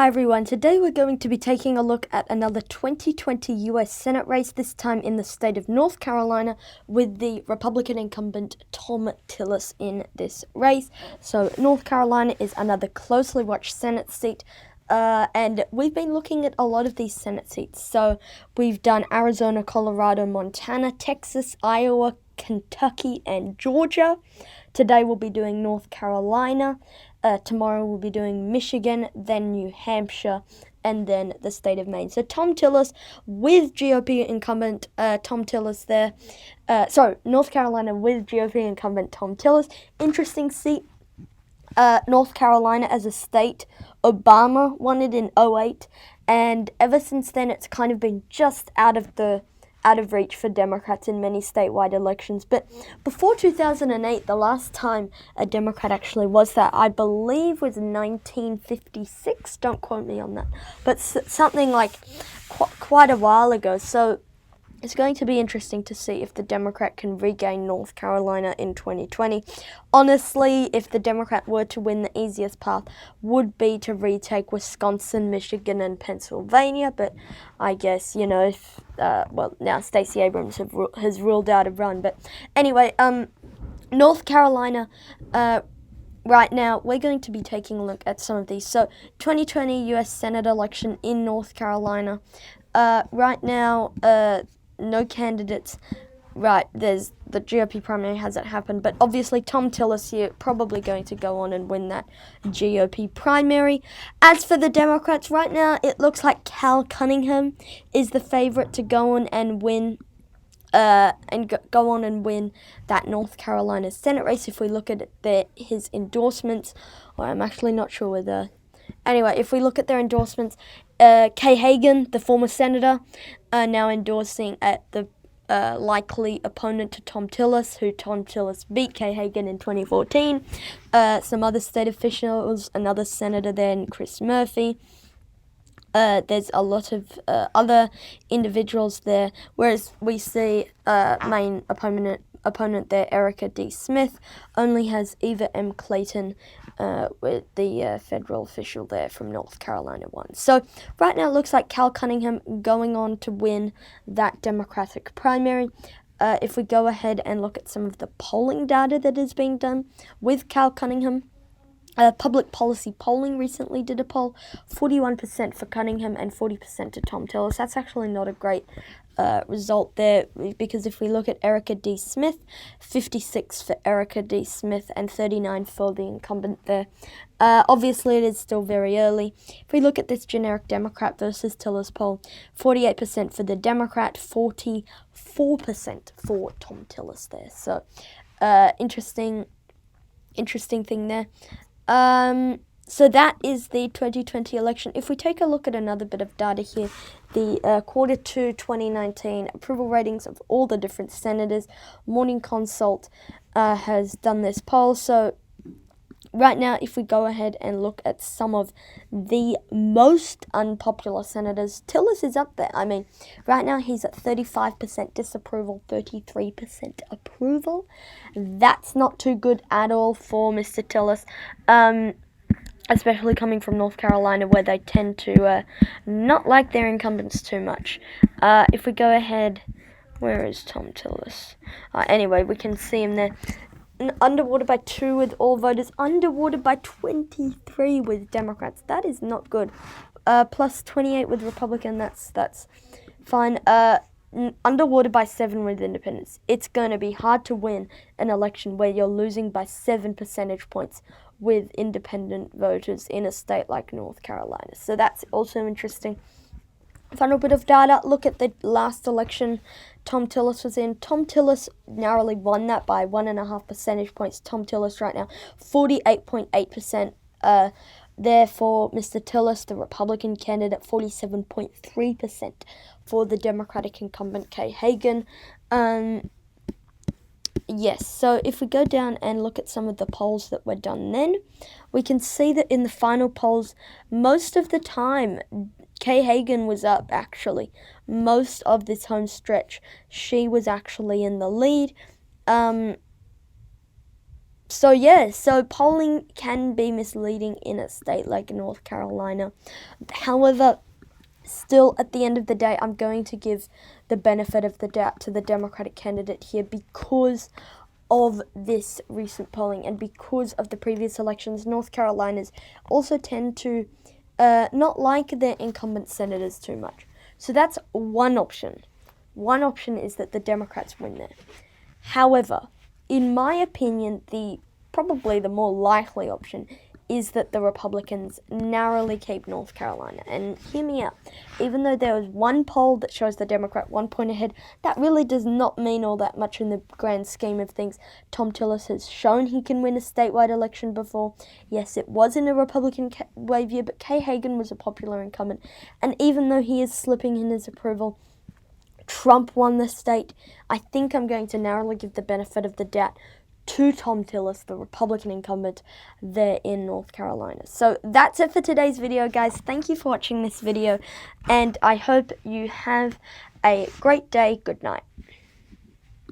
Hi everyone, today we're going to be taking a look at another 2020 US Senate race, this time in the state of North Carolina, with the Republican incumbent Tom Tillis in this race. So North Carolina is another closely watched Senate seat, and we've been looking at a lot of these Senate seats. So we've done Arizona, Colorado, Montana, Texas, Iowa, Kentucky, and Georgia. Today we'll be doing North Carolina. Tomorrow we'll be doing Michigan, then New Hampshire, and then the state of Maine. So Tom Tillis with GOP incumbent Tom Tillis there. North Carolina with GOP incumbent Tom Tillis. Interesting seat. North Carolina as a state, Obama won it in 2008, and ever since then it's kind of been just out of reach for Democrats in many statewide elections. But before 2008, the last time a Democrat actually was that, I believe, was 1956. Don't quote me on that. But something like quite a while ago. So it's going to be interesting to see if the Democrat can regain North Carolina in 2020. Honestly, if the Democrat were to win, the easiest path would be to retake Wisconsin, Michigan, and Pennsylvania. But I guess, if, now Stacey Abrams has ruled out a run. But anyway, North Carolina, right now, we're going to be taking a look at some of these. So, 2020 U.S. Senate election in North Carolina. Right now, no candidates. Right, there's the GOP primary hasn't happened, but obviously Tom Tillis here probably going to go on and win that GOP primary. As for the Democrats, right now it looks like Cunningham is the favorite to go on and win go on and win that North Carolina Senate race. If we look at his endorsements, or I'm actually not sure whether. Anyway, if we look at their endorsements, Hagan, the former senator, now endorsing at the likely opponent to Tom Tillis, who Tom Tillis beat Hagan in 2014. Some other state officials, another senator then, Chris Murphy. There's a lot of other individuals there, whereas we see main opponent there, Erica D. Smith, only has Eva M. Clayton, with the federal official there from North Carolina won. So right now it looks like Cunningham going on to win that Democratic primary. If we go ahead and look at some of the polling data that is being done with Cunningham, Public Policy Polling recently did a poll, 41% for Cunningham and 40% to Tom Tillis. That's actually not a great result there, because if we look at Erica D. Smith, 56 for Erica D. Smith and 39 for the incumbent there. Obviously, it is still very early. If we look at this generic Democrat versus Tillis poll, 48% for the Democrat, 44% for Tom Tillis there. So, interesting thing there. So that is the 2020 election. If we take a look at another bit of data here, the quarter 2 2019 approval ratings of all the different senators, Morning Consult has done this poll. So right now, if we go ahead and look at some of the most unpopular senators, Tillis is up there. I mean, right now he's at 35% disapproval, 33% approval. That's not too good at all for Mr. Tillis, especially coming from North Carolina, where they tend to not like their incumbents too much. If we go ahead, where is Tom Tillis? Anyway, we can see him there. Underwater by 2 with all voters, underwater by 23 with Democrats. That is not good. Plus 28 with Republican. That's fine. Underwater by 7 with independents. It's going to be hard to win an election where you're losing by 7 percentage points with independent voters in a state like North Carolina. So that's also interesting. Final bit of data, look at the last election Tom Tillis was in. Tom Tillis narrowly won that by 1.5 percentage points. Tom Tillis right now, 48.8%. Therefore, Mr. Tillis, the Republican candidate, 47.3% for the Democratic incumbent Hagan. Yes, so if we go down and look at some of the polls that were done then, we can see that in the final polls, most of the time, Hagan was up, actually. Most of this home stretch, she was actually in the lead. So polling can be misleading in a state like North Carolina. However, still, at the end of the day, I'm going to give the benefit of the doubt to the Democratic candidate here because of this recent polling and because of the previous elections. North Carolinas also tend to not like their incumbent senators too much. So that's one option. One option is that the Democrats win there. However, in my opinion, probably the more likely option is that the Republicans narrowly keep North Carolina. And hear me out. Even though there was one poll that shows the Democrat 1 point ahead, that really does not mean all that much in the grand scheme of things. Tom Tillis has shown he can win a statewide election before. Yes, it was in a Republican wave year, but Hagan was a popular incumbent. And even though he is slipping in his approval, Trump won the state. I think I'm going to narrowly give the benefit of the doubt to Tom Tillis, the Republican incumbent there in North Carolina. So that's it for today's video, guys. Thank you for watching this video, and I hope you have a great day. Good night.